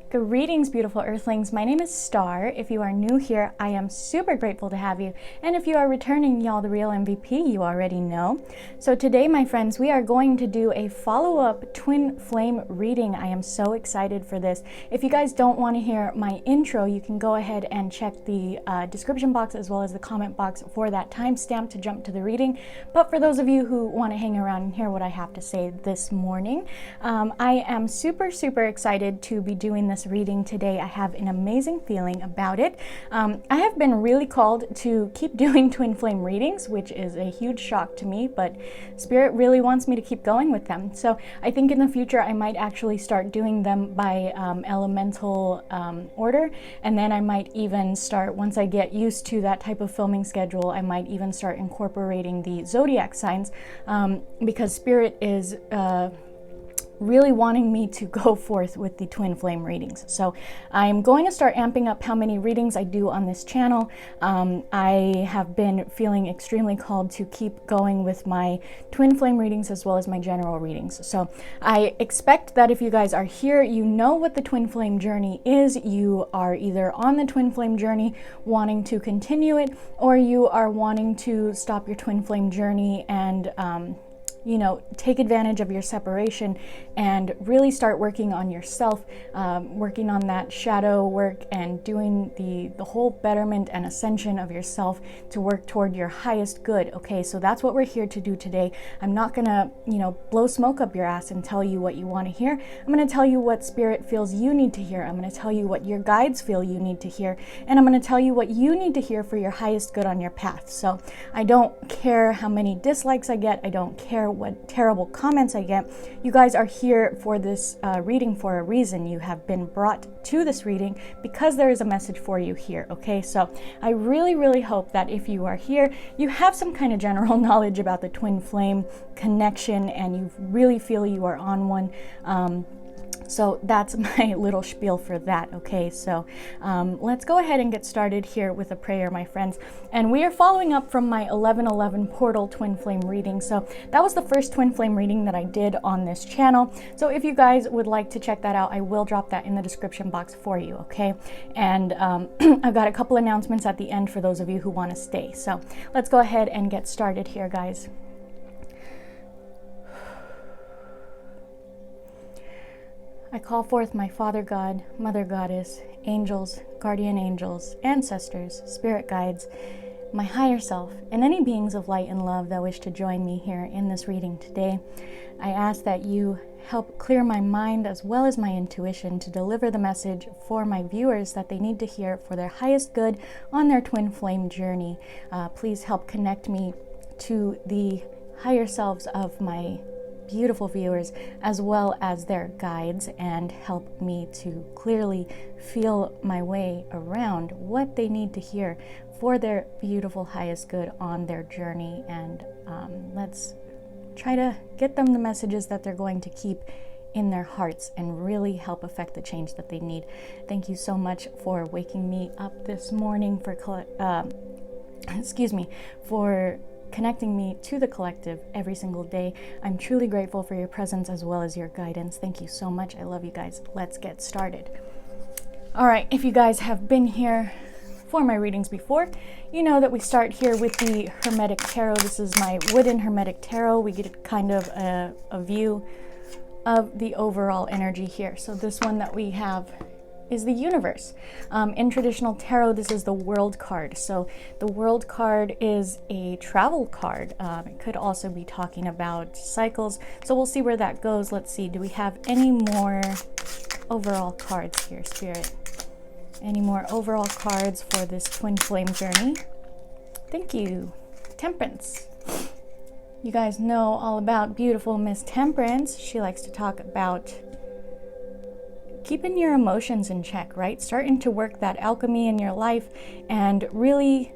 Greetings, beautiful earthlings. My name is Star. If you are new here, I am super grateful to have you. And if you are returning, y'all the real MVP, you already know. So today, my friends, we are going to do a follow-up twin flame reading. I am so excited for this. If you guys don't want to hear my intro, you can go ahead and check the description box as well as the comment box for that timestamp to jump to the reading. But for those of you who want to hang around and hear what I have to say this morning, I am super excited to be doing this reading today. I have an amazing feeling about it. I have been really called to keep doing twin flame readings, which is a huge shock to me, but Spirit really wants me to keep going with them. So I think in the future I might actually start doing them by elemental order, and then I might even start, once I get used to that type of filming schedule, I might even start incorporating the zodiac signs, because Spirit is really wanting me to go forth with the twin flame readings. So I'm going to start amping up how many readings I do on this channel. I have been feeling extremely called to keep going with my twin flame readings as well as my general readings. So I expect that if you guys are here, you know what the twin flame journey is. You are either on the twin flame journey wanting to continue it, or you are wanting to stop your twin flame journey and you know, take advantage of your separation and really start working on yourself, working on that shadow work and doing the whole betterment and ascension of yourself to work toward your highest good. Okay, so that's what we're here to do today. I'm not gonna, you know, blow smoke up your ass and tell you what you want to hear. I'm gonna tell you what Spirit feels you need to hear. I'm gonna tell you what your guides feel you need to hear. And I'm gonna tell you what you need to hear for your highest good on your path. So I don't care how many dislikes I get. I don't care what terrible comments I get. You guys are here for this reading for a reason. You have been brought to this reading because there is a message for you here. Okay, so I really hope that if you are here, you have some kind of general knowledge about the twin flame connection and you really feel you are on one. So that's my little spiel for that, okay? So let's go ahead and get started here with a prayer, my friends. And we are following up from my 11/11 portal twin flame reading. So that was the first twin flame reading that I did on this channel. So if you guys would like to check that out, I will drop that in the description box for you, okay? And I've got a couple announcements at the end for those of you who want to stay. So let's go ahead and get started here, guys. I call forth my Father God, Mother Goddess, angels, guardian angels, ancestors, spirit guides, my higher self, and any beings of light and love that wish to join me here in this reading today. I ask that you help clear my mind as well as my intuition to deliver the message for my viewers that they need to hear for their highest good on their twin flame journey. Please help connect me to the higher selves of my beautiful viewers as well as their guides, and help me to clearly feel my way around what they need to hear for their beautiful highest good on their journey. And let's try to get them the messages that they're going to keep in their hearts and really help affect the change that they need. Thank you so much for waking me up this morning, for for connecting me to the collective every single day. I'm truly grateful for your presence as well as your guidance. Thank you so much. I love you guys. Let's get started. All right, if you guys have been here for my readings before, you know that we start here with the Hermetic Tarot. This is my wooden Hermetic Tarot. We get kind of a view of the overall energy here. So this one that we have is the universe. In traditional tarot, this is the world card. So the world card is a travel card. It could also be talking about cycles. So we'll see where that goes. Let's see, do we have any more overall cards here, Spirit? Any more overall cards for this twin flame journey? Thank you. Temperance. You guys know all about beautiful Miss Temperance. She likes to talk about keeping your emotions in check, right? Starting to work that alchemy in your life and really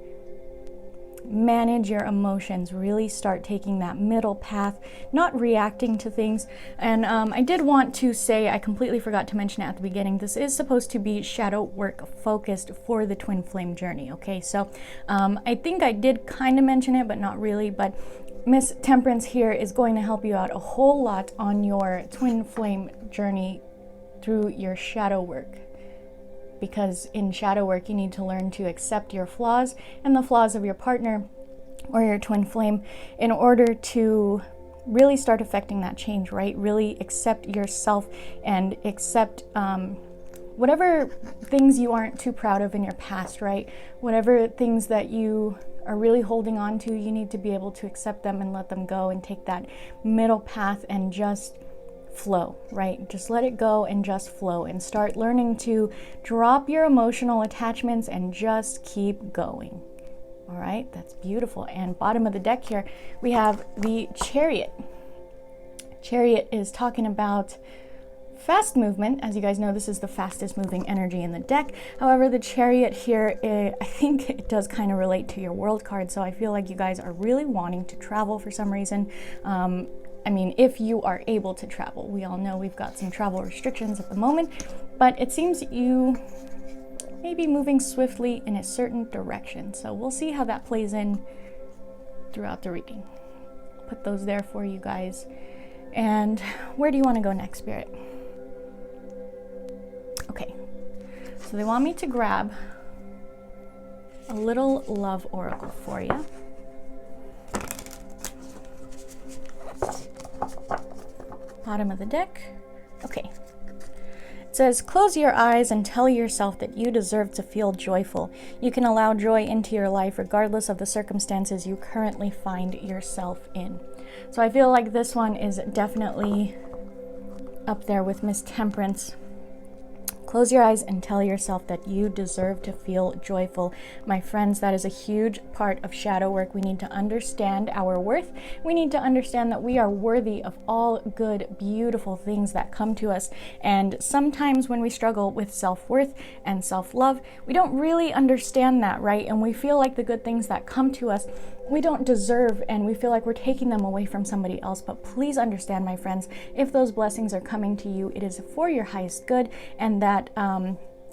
manage your emotions, really start taking that middle path, not reacting to things. And I did want to say, I completely forgot to mention it at the beginning, this is supposed to be shadow work focused for the twin flame journey, okay? So I think I did kind of mention it, but not really. But Miss Temperance here is going to help you out a whole lot on your twin flame journey through your shadow work. Because in shadow work, you need to learn to accept your flaws and the flaws of your partner or your twin flame in order to really start affecting that change, right? Really accept yourself and accept whatever things you aren't too proud of in your past, right? Whatever things that you are really holding on to, you need to be able to accept them and let them go and take that middle path and just flow, right? Just let it go and just flow and start learning to drop your emotional attachments and just keep going. All right, that's beautiful. And bottom of the deck here, we have the Chariot. Chariot is talking about fast movement. As you guys know, this is the fastest moving energy in the deck. However, the Chariot here, I think it does kind of relate to your World card. So I feel like you guys are really wanting to travel for some reason. I mean, if you are able to travel. We all know we've got some travel restrictions at the moment, but it seems you may be moving swiftly in a certain direction. So we'll see how that plays in throughout the reading. Put those there for you guys. And where do you want to go next, Spirit? Okay, so they want me to grab a little love oracle for you. Bottom of the deck. Okay. It says, close your eyes and tell yourself that you deserve to feel joyful. You can allow joy into your life regardless of the circumstances you currently find yourself in. So I feel like this one is definitely up there with Miss Temperance. Close your eyes and tell yourself that you deserve to feel joyful. My friends, that is a huge part of shadow work. We need to understand our worth. We need to understand that we are worthy of all good, beautiful things that come to us. And sometimes when we struggle with self-worth and self-love, we don't really understand that, right? And we feel like the good things that come to us, we don't deserve, and we feel like we're taking them away from somebody else. But please understand, my friends, if those blessings are coming to you, it is for your highest good, and that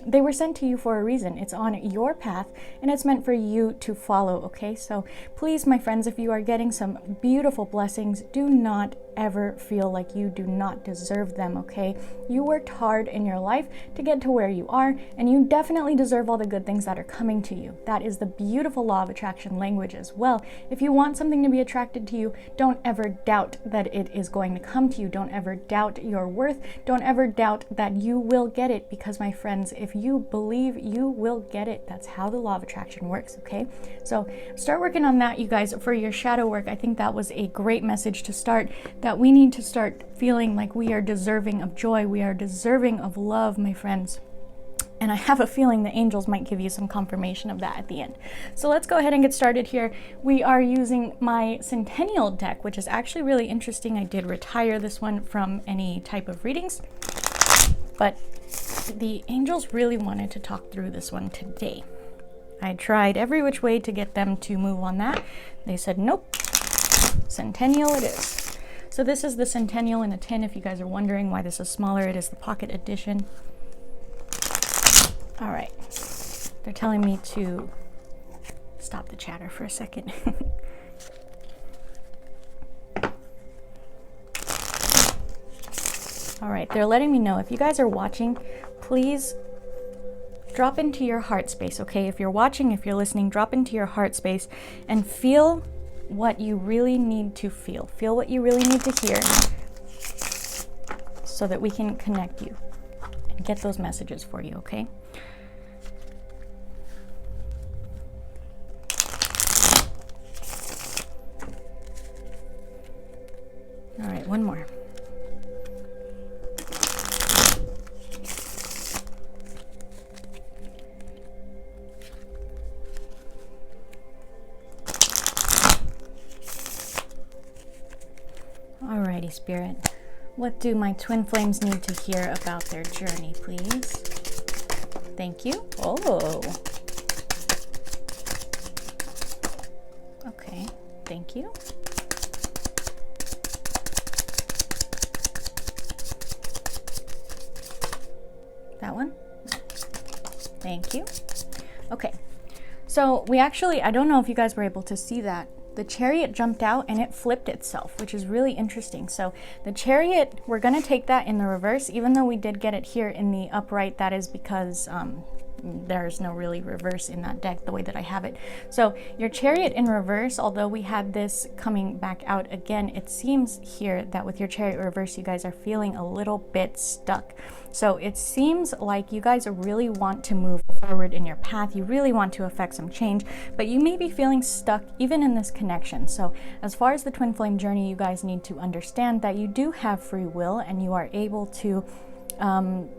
they were sent to you for a reason. It's on your path, and it's meant for you to follow, okay? So please, my friends, if you are getting some beautiful blessings, do not ever feel like you do not deserve them, okay? You worked hard in your life to get to where you are, and you definitely deserve all the good things that are coming to you. That is the beautiful law of attraction language as well. If you want something to be attracted to you, don't ever doubt that it is going to come to you. Don't ever doubt your worth. Don't ever doubt that you will get it, because my friends, if you believe, you will get it. That's how the law of attraction works, okay? So start working on that, you guys, for your shadow work. I think that was a great message to start, that we need to start feeling like we are deserving of joy. We are deserving of love, my friends. And I have a feeling the angels might give you some confirmation of that at the end. So let's go ahead and get started here. We are using my Centennial deck, which is actually really interesting. I did retire this one from any type of readings, but the angels really wanted to talk through this one today. I tried every which way to get them to move on that. They said, nope, Centennial it is. So this is the Centennial in a tin. If you guys are wondering why this is smaller, it is the pocket edition. All right, they're telling me to stop the chatter for a second. All right, they're letting me know, if you guys are watching, please drop into your heart space, okay? If you're watching, if you're listening, drop into your heart space and feel what you really need to feel. Feel what you really need to hear so that we can connect you and get those messages for you, okay? All right, one more. Alrighty, Spirit. What do my twin flames need to hear about their journey, please? Thank you. Oh. Okay, thank you. That one? Thank you. Okay, so we actually, I don't know if you guys were able to see that, the Chariot jumped out and it flipped itself, which is really interesting. So the Chariot, we're going to take that in the reverse, even though we did get it here in the upright. That is because there's no really reverse in that deck the way that I have it. So your Chariot in reverse, although we had this coming back out again, it seems here that with your Chariot reverse, you guys are feeling a little bit stuck. So it seems like you guys really want to move forward in your path. You really want to affect some change, but you may be feeling stuck even in this connection. So as far as the twin flame journey, you guys need to understand that you do have free will and you are able to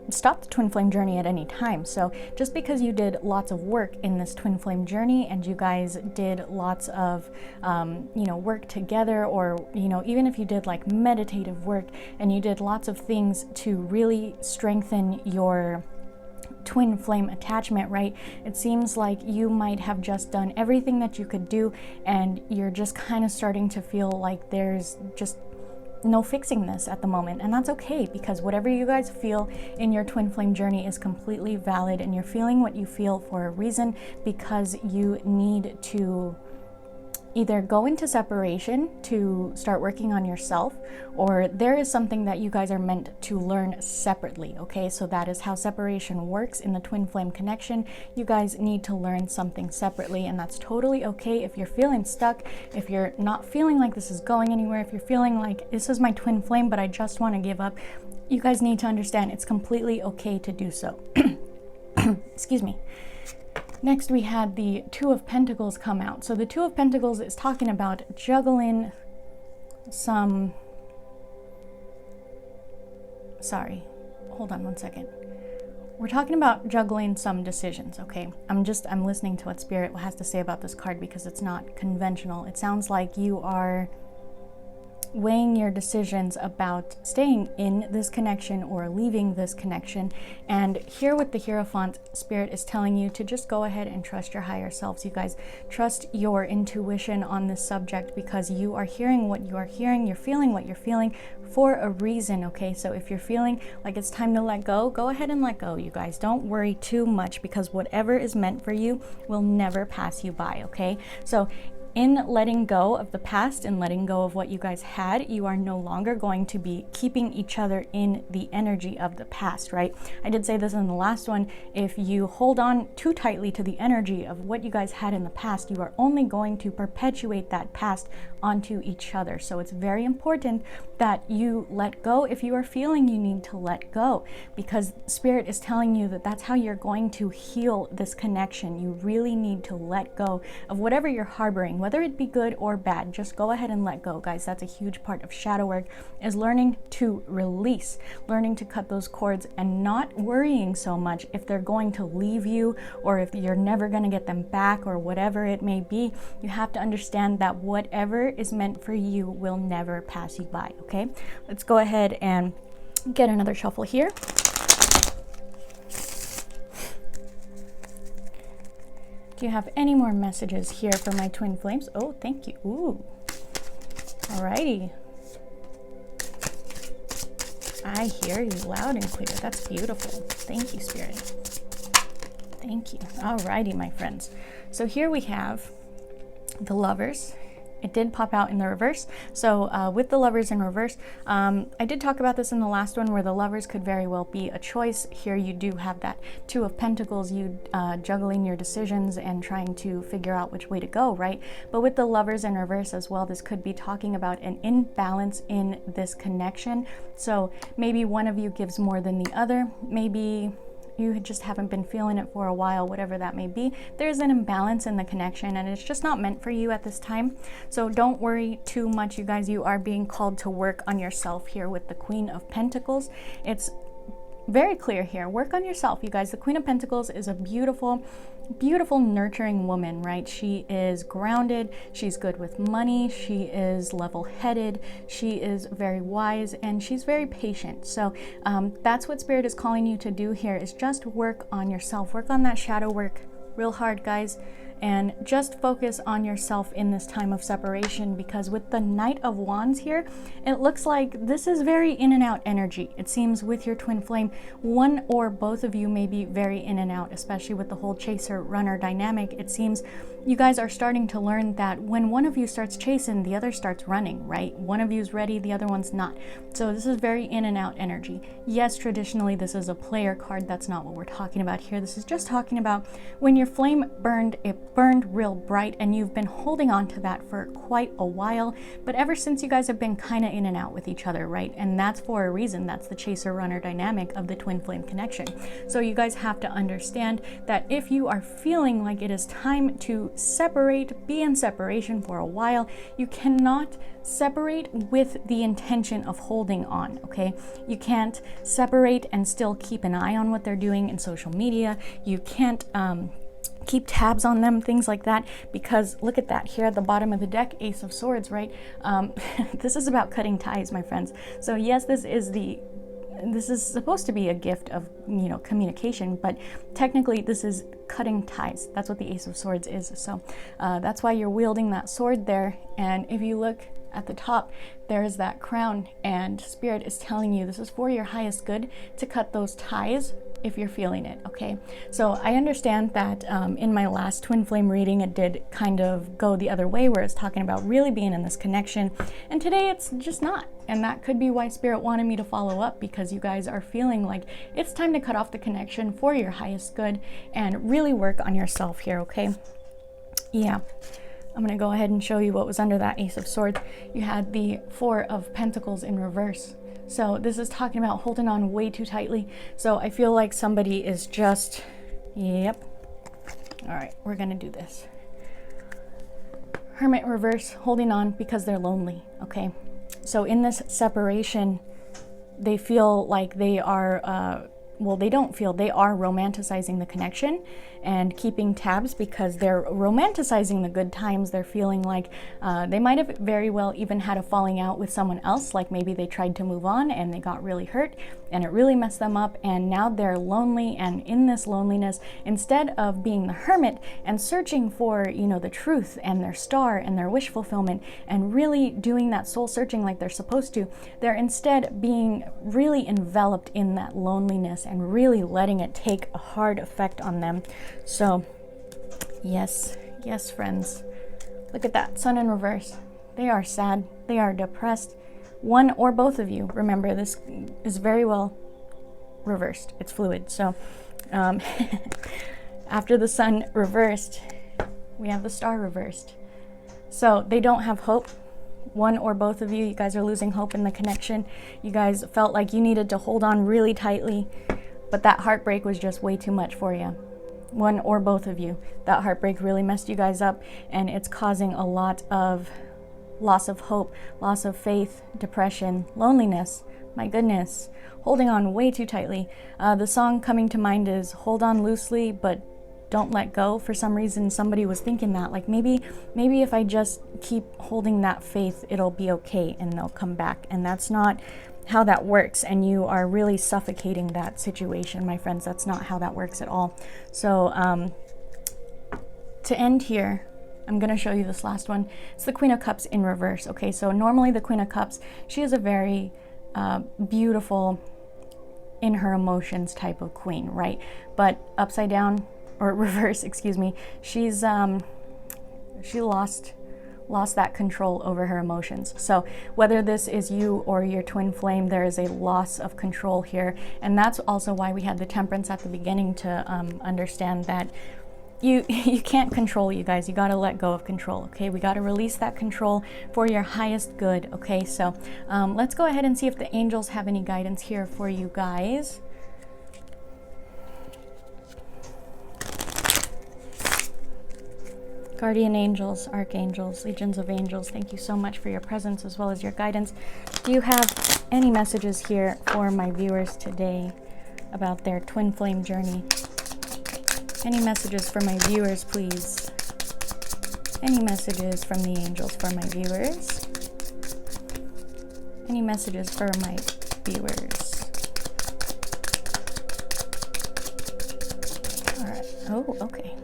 stop the twin flame journey at any time. So just because you did lots of work in this twin flame journey and you guys did lots of work together, or even if you did like meditative work and you did lots of things to really strengthen your twin flame attachment, right? It seems like you might have just done everything that you could do and you're just kind of starting to feel like there's just no fixing this at the moment, and that's okay, because whatever you guys feel in your twin flame journey is completely valid, and you're feeling what you feel for a reason, because you need to either go into separation to start working on yourself, or there is something that you guys are meant to learn separately, okay? So that is how separation works in the twin flame connection. You guys need to learn something separately, and that's totally okay if you're feeling stuck, if you're not feeling like this is going anywhere, if you're feeling like this is my twin flame but I just want to give up. You guys need to understand it's completely okay to do so. Excuse me. Next, we had the Two of Pentacles come out. So the Two of Pentacles is talking about juggling some... Sorry, hold on one second. We're talking about juggling some decisions, okay? I'm listening to what Spirit has to say about this card because it's not conventional. It sounds like you are weighing your decisions about staying in this connection or leaving this connection. And here with the Hierophant, Spirit is telling you to just go ahead and trust your higher selves. You guys, trust your intuition on this subject, because you are hearing what you are hearing, you're feeling what you're feeling for a reason, okay? So if you're feeling like it's time to let go, go ahead and let go, you guys. Don't worry too much, because whatever is meant for you will never pass you by, okay? So in letting go of the past and letting go of what you guys had, you are no longer going to be keeping each other in the energy of the past, right? I did say this in the last one. If you hold on too tightly to the energy of what you guys had in the past, you are only going to perpetuate that past onto each other. So it's very important that you let go if you are feeling you need to let go, because Spirit is telling you that that's how you're going to heal this connection. You really need to let go of whatever you're harboring, whether it be good or bad. Just go ahead and let go, guys. That's a huge part of shadow work, is learning to release, learning to cut those cords and not worrying so much if they're going to leave you or if you're never going to get them back or whatever it may be. You have to understand that whatever is meant for you will never pass you by, okay? Let's go ahead and get another shuffle here. Do you have any more messages here for my twin flames? Oh, thank you. Ooh. Alrighty. I hear you loud and clear. That's beautiful. Thank you, Spirit. Thank you. Alrighty, my friends. So here we have the Lovers. It did pop out in the reverse. So with the Lovers in reverse, I did talk about this in the last one, where the Lovers could very well be a choice. Here you do have that Two of Pentacles, you juggling your decisions and trying to figure out which way to go, right? But with the Lovers in reverse as well, this could be talking about an imbalance in this connection. So maybe one of you gives more than the other. Maybe you just haven't been feeling it for a while, whatever that may be. There's an imbalance in the connection and it's just not meant for you at this time. So don't worry too much, you guys. You are being called to work on yourself here with the Queen of Pentacles. It's very clear here. Work on yourself, you guys. The Queen of Pentacles is a beautiful, beautiful, nurturing woman, right? She is grounded. She's good with money. She is level-headed. She is very wise, and she's very patient. So that's what Spirit is calling you to do here, is just work on yourself. Work on that shadow work real hard, guys. and just focus on yourself in this time of separation, because with the Knight of Wands here, it looks like this is very in and out energy. It seems with your twin flame, one or both of you may be very in and out, especially with the whole chaser-runner dynamic. It seems you guys are starting to learn that when one of you starts chasing, the other starts running, right? One of you is ready, the other one's not. So this is very in and out energy. Yes, traditionally this is a player card. That's not what we're talking about here. This is just talking about when your flame burned, it burned real bright, and you've been holding on to that for quite a while. But ever since, you guys have been kind of in and out with each other, right? And that's for a reason. That's the chaser-runner dynamic of the twin flame connection. So you guys have to understand that if you are feeling like it is time to separate, be in separation for a while, you cannot separate with the intention of holding on, okay? You can't separate and still keep an eye on what they're doing in social media. You can't keep tabs on them, things like that, because look at that here at the bottom of the deck, Ace of Swords, right? This is about cutting ties, my friends. So yes, this is supposed to be a gift of, you know, communication, but technically this is cutting ties. That's what the Ace of Swords is. So that's why you're wielding that sword there. And if you look at the top, there's that crown, and Spirit is telling you this is for your highest good to cut those ties if you're feeling it, okay? So I understand that in my last twin flame reading, it did kind of go the other way, where it's talking about really being in this connection, and today it's just not. And that could be why Spirit wanted me to follow up, because you guys are feeling like it's time to cut off the connection for your highest good and really work on yourself here, okay? Yeah. I'm going to go ahead and show you what was under that Ace of Swords. You had the Four of Pentacles in reverse. So this is talking about holding on way too tightly. So I feel like somebody is just, yep. All right, we're going to do this. Hermit reverse, holding on because they're lonely, okay? So in this separation, they feel like they are, well, they don't feel, they are romanticizing the connection and keeping tabs because they're romanticizing the good times. They're feeling like they might have very well even had a falling out with someone else, like maybe they tried to move on and they got really hurt and it really messed them up, and now they're lonely. And in this loneliness, instead of being the hermit and searching for, you know, the truth and their star and their wish fulfillment and really doing that soul searching like they're supposed to, they're instead being really enveloped in that loneliness and really letting it take a hard effect on them. So yes, friends, look at that Sun in reverse. They are sad, they are depressed. One or both of you. Remember, this is very well reversed. It's fluid. So after the Sun reversed, we have the Star reversed. So they don't have hope. One or both of you, you guys are losing hope in the connection. You guys felt like you needed to hold on really tightly, but that heartbreak was just way too much for you. One or both of you, that heartbreak really messed you guys up, and it's causing a lot of loss of hope, loss of faith, depression, loneliness. My goodness, holding on way too tightly. The song coming to mind is Hold On Loosely, but Don't Let Go. For some reason, somebody was thinking that, like maybe if I just keep holding that faith, it'll be okay and they'll come back. And that's not how that works, and you are really suffocating that situation, my friends. That's not how that works at all. So to end here, I'm going to show you this last one. It's the Queen of Cups in reverse. Okay, so normally the Queen of Cups, she is a very beautiful, in her emotions type of queen, right? But upside down, or reverse, excuse me, she's she lost that control over her emotions. So whether this is you or your twin flame, there is a loss of control here. And that's also why we had the Temperance at the beginning, to understand that you can't control, you guys. You got to let go of control, okay? We got to release that control for your highest good, okay? So let's go ahead and see if the angels have any guidance here for you guys. Guardian angels, archangels, legions of angels, thank you so much for your presence as well as your guidance. Do you have any messages here for my viewers today about their twin flame journey? Any messages for my viewers, please? Any messages from the angels for my viewers? Any messages for my viewers? All right. Oh, okay.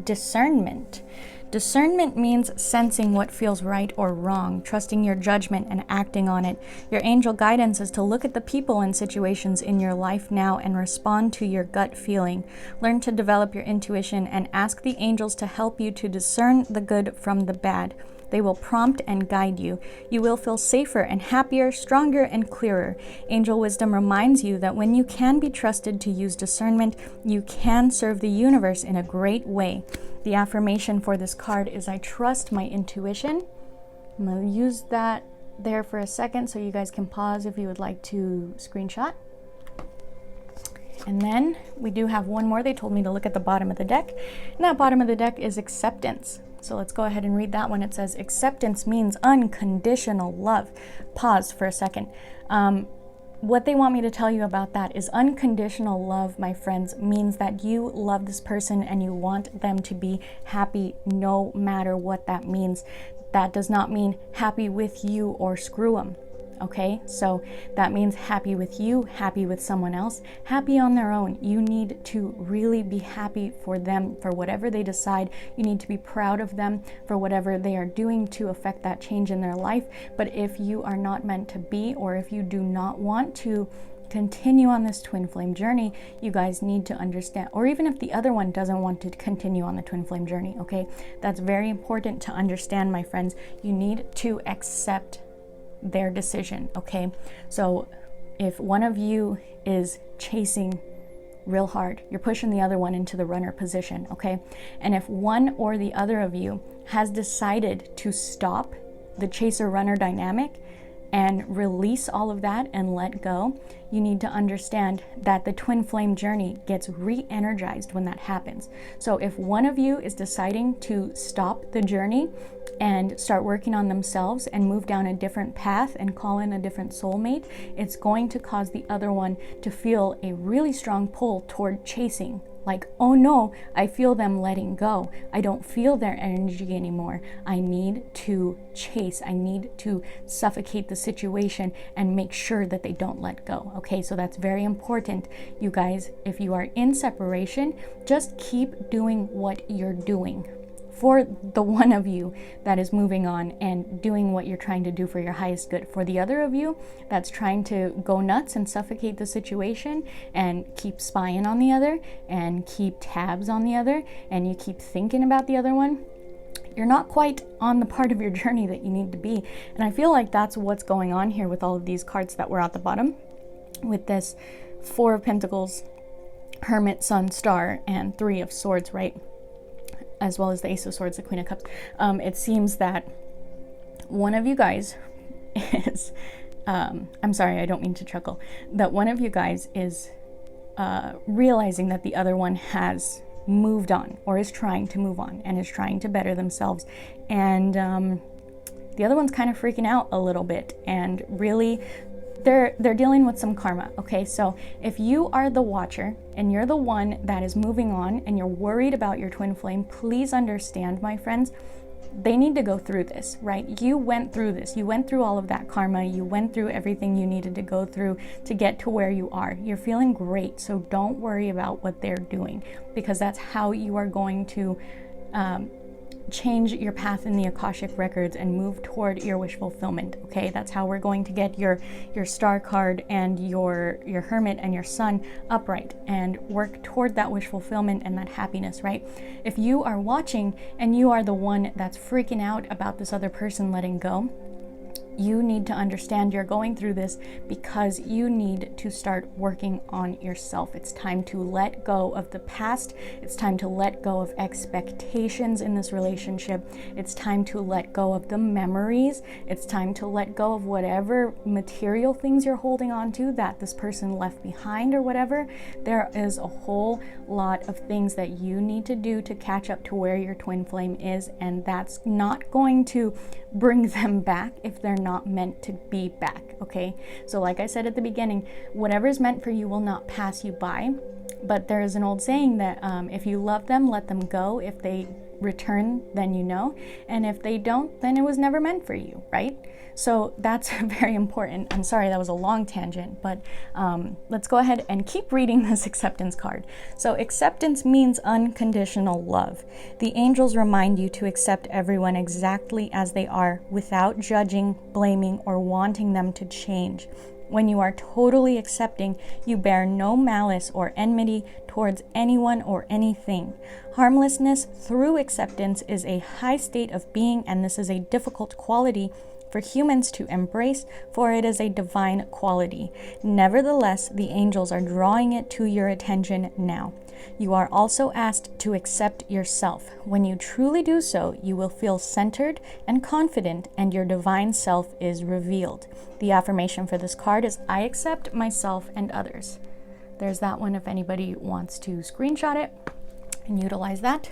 discernment. Discernment means sensing what feels right or wrong, trusting your judgment and acting on it. Your angel guidance is to look at the people and situations in your life now and respond to your gut feeling. Learn to develop your intuition and ask the angels to help you to discern the good from the bad. They will prompt and guide you. You will feel safer and happier, stronger and clearer. Angel wisdom reminds you that when you can be trusted to use discernment, you can serve the universe in a great way. The affirmation for this card is, I trust my intuition. I'm going to use that there for a second so you guys can pause if you would like to screenshot. And then we do have one more. They told me to look at the bottom of the deck. And that bottom of the deck is acceptance. So let's go ahead and read that one. It says, acceptance means unconditional love. Pause for a second. What they want me to tell you about that is unconditional love, my friends, means that you love this person and you want them to be happy no matter what that means. That does not mean happy with you or screw them. Okay, so that means happy with you, happy with someone else, happy on their own. You need to really be happy for them, for whatever they decide. You need to be proud of them for whatever they are doing to affect that change in their life. But if you are not meant to be, or if you do not want to continue on this twin flame journey, you guys need to understand, or even if the other one doesn't want to continue on the twin flame journey, okay, that's very important to understand, my friends. You need to accept their decision, okay? So if one of you is chasing real hard, you're pushing the other one into the runner position, okay? And if one or the other of you has decided to stop the chaser-runner dynamic and release all of that and let go, you need to understand that the twin flame journey gets re-energized when that happens. So if one of you is deciding to stop the journey and start working on themselves and move down a different path and call in a different soulmate, it's going to cause the other one to feel a really strong pull toward chasing. Like, oh no, I feel them letting go. I don't feel their energy anymore. I need to chase. I need to suffocate the situation and make sure that they don't let go. Okay, so that's very important. You guys, if you are in separation, just keep doing what you're doing for the one of you that is moving on and doing what you're trying to do for your highest good. For the other of you that's trying to go nuts and suffocate the situation and keep spying on the other and keep tabs on the other and you keep thinking about the other one, you're not quite on the part of your journey that you need to be. And I feel like that's what's going on here with all of these cards that were at the bottom, with this Four of Pentacles, Hermit, Sun, Star, and Three of Swords, right? As well as the Ace of Swords, the Queen of Cups. It seems that one of you guys is, I'm sorry, I don't mean to chuckle, that one of you guys is realizing that the other one has moved on or is trying to move on and is trying to better themselves. And the other one's kind of freaking out a little bit and really they're dealing with some karma, okay? So if you are the watcher and you're the one that is moving on and you're worried about your twin flame, please understand, my friends, they need to go through this, right? You went through this. You went through all of that karma. You went through everything you needed to go through to get to where you are. You're feeling great, so don't worry about what they're doing, because that's how you are going to change your path in the Akashic records and move toward your wish fulfillment. Okay, that's how we're going to get your star card and your hermit and your sun upright and work toward that wish fulfillment and that happiness, right? If you are watching and you are the one that's freaking out about this other person letting go, you need to understand you're going through this because you need to start working on yourself. It's time to let go of the past. It's time to let go of expectations in this relationship. It's time to let go of the memories. It's time to let go of whatever material things you're holding on to that this person left behind or whatever. There is a whole lot of things that you need to do to catch up to where your twin flame is, and that's not going to bring them back if they're not meant to be back, okay? So like I said at the beginning, whatever is meant for you will not pass you by. But there is an old saying that if you love them, let them go. If they return, then you know. And if they don't, then it was never meant for you, right? So that's very important. I'm sorry, that was a long tangent, but let's go ahead and keep reading this acceptance card. So acceptance means unconditional love. The angels remind you to accept everyone exactly as they are without judging, blaming, or wanting them to change. When you are totally accepting, you bear no malice or enmity towards anyone or anything. Harmlessness through acceptance is a high state of being, and this is a difficult quality for humans to embrace, for it is a divine quality. Nevertheless, the angels are drawing it to your attention now. You are also asked to accept yourself. When you truly do so, you will feel centered and confident, and your divine self is revealed. The affirmation for this card is, I accept myself and others. There's that one if anybody wants to screenshot it and utilize that.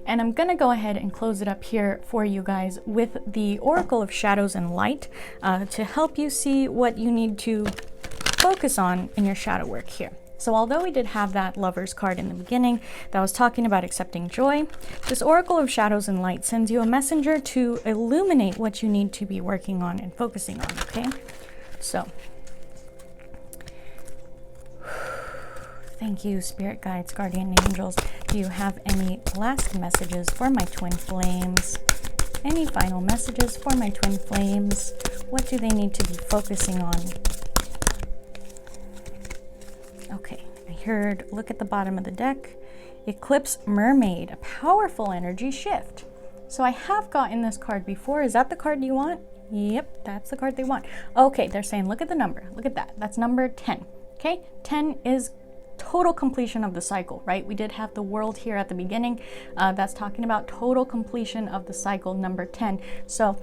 And I'm gonna go ahead and close it up here for you guys with the Oracle of Shadows and Light to help you see what you need to focus on in your shadow work here. So although we did have that Lover's card in the beginning that was talking about accepting joy, this Oracle of Shadows and Light sends you a messenger to illuminate what you need to be working on and focusing on, okay? So, thank you, Spirit Guides, Guardian Angels. Do you have any last messages for my twin flames? Any final messages for my twin flames? What do they need to be focusing on? Okay, I heard, look at the bottom of the deck. Eclipse Mermaid, a powerful energy shift. So I have gotten this card before. Is that the card you want? Yep, that's the card they want. Okay, they're saying, look at the number. Look at that. That's number 10. Okay, 10 is total completion of the cycle, right? We did have the world here at the beginning. That's talking about total completion of the cycle, number 10. So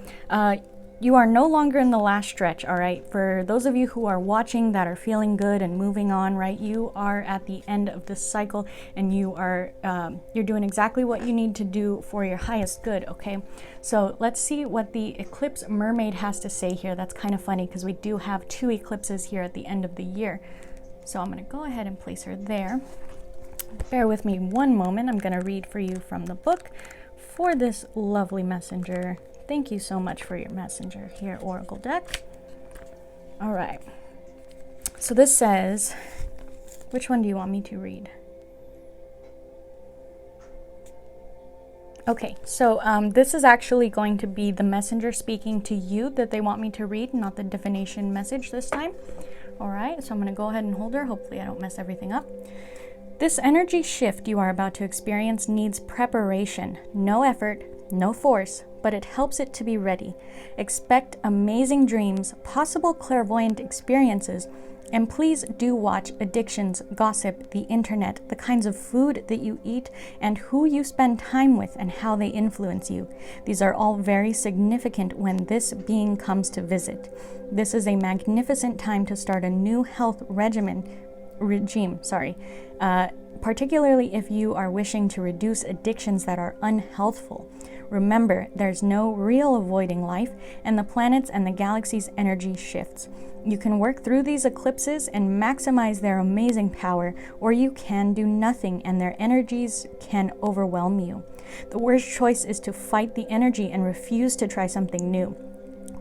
you are no longer in the last stretch, all right? For those of you who are watching that are feeling good and moving on, right? You are at the end of this cycle, and you are you're doing exactly what you need to do for your highest good, okay? So let's see what the Eclipse Mermaid has to say here. That's kind of funny because we do have 2 eclipses here at the end of the year. So I'm going to go ahead and place her there. Bear with me one moment. I'm going to read for you from the book for this lovely messenger. Thank you so much for your messenger here, Oracle deck. All right. So this says, which one do you want me to read? Okay, so this is actually going to be the messenger speaking to you that they want me to read, not the divination message this time. All right, so I'm going to go ahead and hold her. Hopefully I don't mess everything up. This energy shift you are about to experience needs preparation, no effort, no force, but it helps it to be ready. Expect amazing dreams, possible clairvoyant experiences, and please do watch addictions, gossip, the internet, the kinds of food that you eat, and who you spend time with and how they influence you. These are all very significant when this being comes to visit. This is a magnificent time to start a new health regime, particularly if you are wishing to reduce addictions that are unhealthful. Remember, there's no real avoiding life, and the planets and the galaxy's energy shifts. You can work through these eclipses and maximize their amazing power, or you can do nothing and their energies can overwhelm you. The worst choice is to fight the energy and refuse to try something new.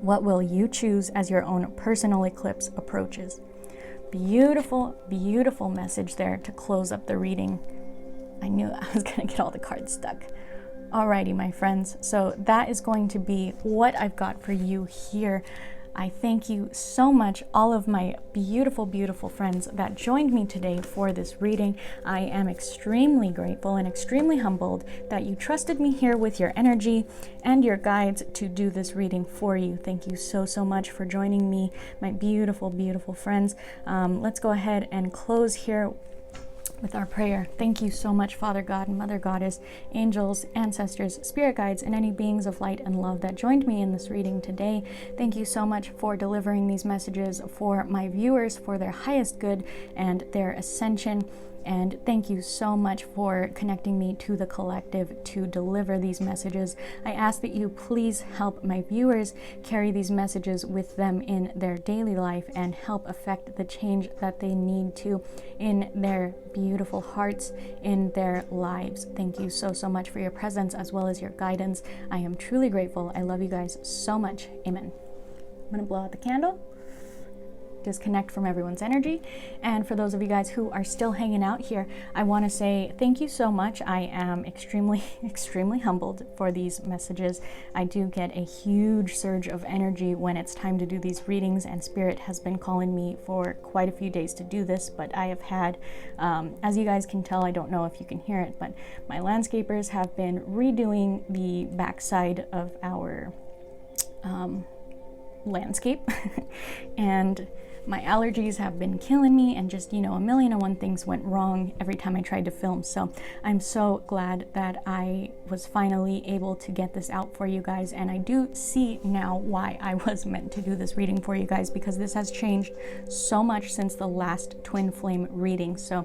What will you choose as your own personal eclipse approaches? Beautiful, beautiful message there to close up the reading. I knew I was going to get all the cards stuck. Alrighty, my friends, so that is going to be what I've got for you here. I thank you so much, all of my beautiful, beautiful friends that joined me today for this reading. I am extremely grateful and extremely humbled that you trusted me here with your energy and your guides to do this reading for you. Thank you so, so much for joining me, my beautiful, beautiful friends. Let's go ahead and close here with our prayer. Thank you so much, Father God, Mother Goddess, angels, ancestors, spirit guides, and any beings of light and love that joined me in this reading today. Thank you so much for delivering these messages for my viewers, for their highest good and their ascension. And thank you so much for connecting me to the collective to deliver these messages. I ask that you please help my viewers carry these messages with them in their daily life and help affect the change that they need to in their beautiful hearts, in their lives. Thank you so, so much for your presence as well as your guidance. I am truly grateful. I love you guys so much. Amen. I'm gonna blow out the candle, disconnect from everyone's energy. And for those of you guys who are still hanging out here, I want to say thank you so much. I am extremely humbled for these messages. I do get a huge surge of energy when it's time to do these readings, and Spirit has been calling me for quite a few days to do this, but I have had, as you guys can tell, I don't know if you can hear it, but my landscapers have been redoing the backside of our landscape and my allergies have been killing me, and just, you know, a million and one things went wrong every time I tried to film. So I'm so glad that I was finally able to get this out for you guys, and I do see now why I was meant to do this reading for you guys, because this has changed so much since the last twin flame reading. So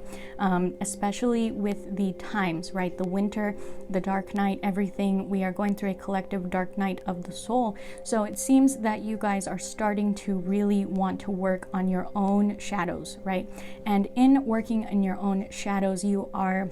especially with the times, right? The winter, the dark night, everything. We are going through a collective dark night of the soul. So it seems that you guys are starting to really want to work on your own shadows, right? And in working in your own shadows, you are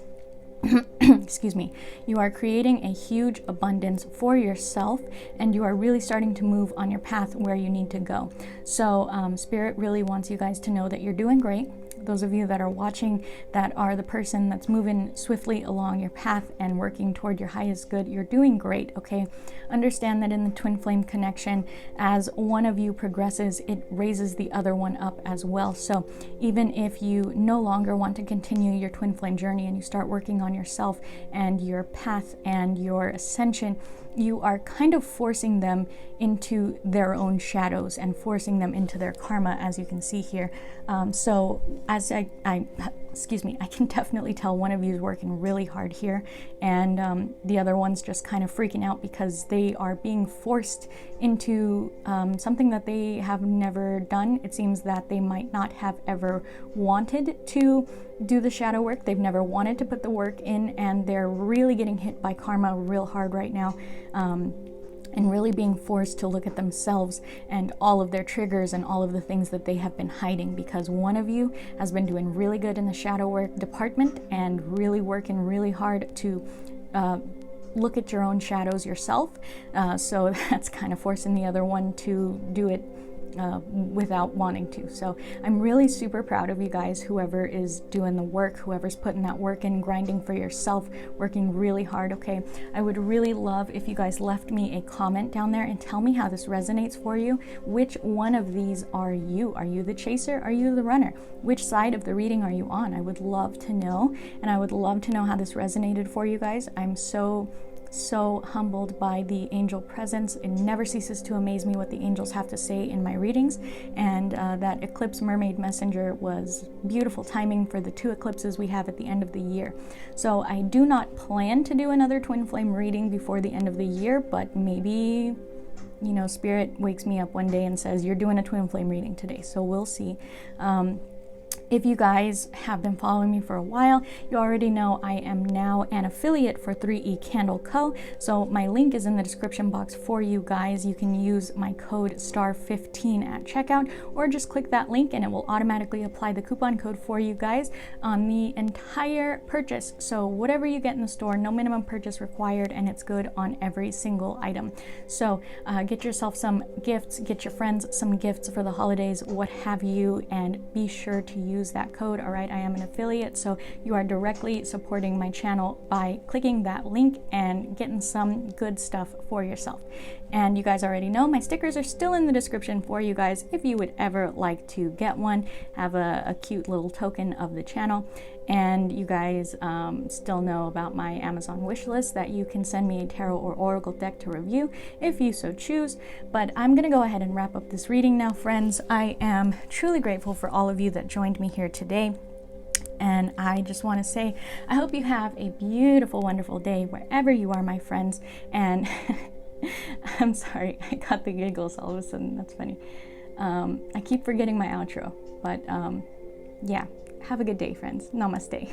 excuse me, you are creating a huge abundance for yourself, and you are really starting to move on your path where you need to go. So Spirit really wants you guys to know that you're doing great. Those of you that are watching, that are the person that's moving swiftly along your path and working toward your highest good, you're doing great, okay? Understand that in the twin flame connection, as one of you progresses, it raises the other one up as well. So even if you no longer want to continue your twin flame journey and you start working on yourself and your path and your ascension, you are kind of forcing them into their own shadows and forcing them into their karma, as you can see here. So as excuse me, I can definitely tell one of you is working really hard here, and the other one's just kind of freaking out because they are being forced into something that they have never done. It seems that they might not have ever wanted to do the shadow work. They've never wanted to put the work in, and they're really getting hit by karma real hard right now. And really being forced to look at themselves and all of their triggers and all of the things that they have been hiding, because one of you has been doing really good in the shadow work department and really working really hard to look at your own shadows yourself. So that's kind of forcing the other one to do it without wanting to. So I'm really super proud of you guys, whoever is doing the work, whoever's putting that work in, grinding for yourself, working really hard, okay? I would really love if you guys left me a comment down there and tell me how this resonates for you. Which one of these are you? Are you the chaser? Are you the runner? Which side of the reading are you on? I would love to know, and I would love to know how this resonated for you guys. I'm so humbled by the angel presence. It never ceases to amaze me what the angels have to say in my readings, and that eclipse mermaid messenger was beautiful timing for the 2 eclipses we have at the end of the year. So I do not plan to do another twin flame reading before the end of the year, but maybe, you know, Spirit wakes me up one day and says, you're doing a twin flame reading today. So we'll see. If you guys have been following me for a while, you already know I am now an affiliate for 3E Candle Co. So my link is in the description box for you guys. You can use my code STAR15 at checkout, or just click that link and it will automatically apply the coupon code for you guys on the entire purchase. So whatever you get in the store, no minimum purchase required, and it's good on every single item. So get yourself some gifts, get your friends some gifts for the holidays, what have you, and be sure to use that code. All right, I am an affiliate, so you are directly supporting my channel by clicking that link and getting some good stuff for yourself. And you guys already know my stickers are still in the description for you guys if you would ever like to get one, have a cute little token of the channel. And you guys still know about my Amazon wish list, that you can send me a tarot or oracle deck to review if you so choose. But I'm going to go ahead and wrap up this reading now, friends. I am truly grateful for all of you that joined me here today. And I just want to say, I hope you have a beautiful, wonderful day wherever you are, my friends. And I'm sorry, I got the giggles all of a sudden. That's funny. I keep forgetting my outro, but yeah. Have a good day, friends. Namaste.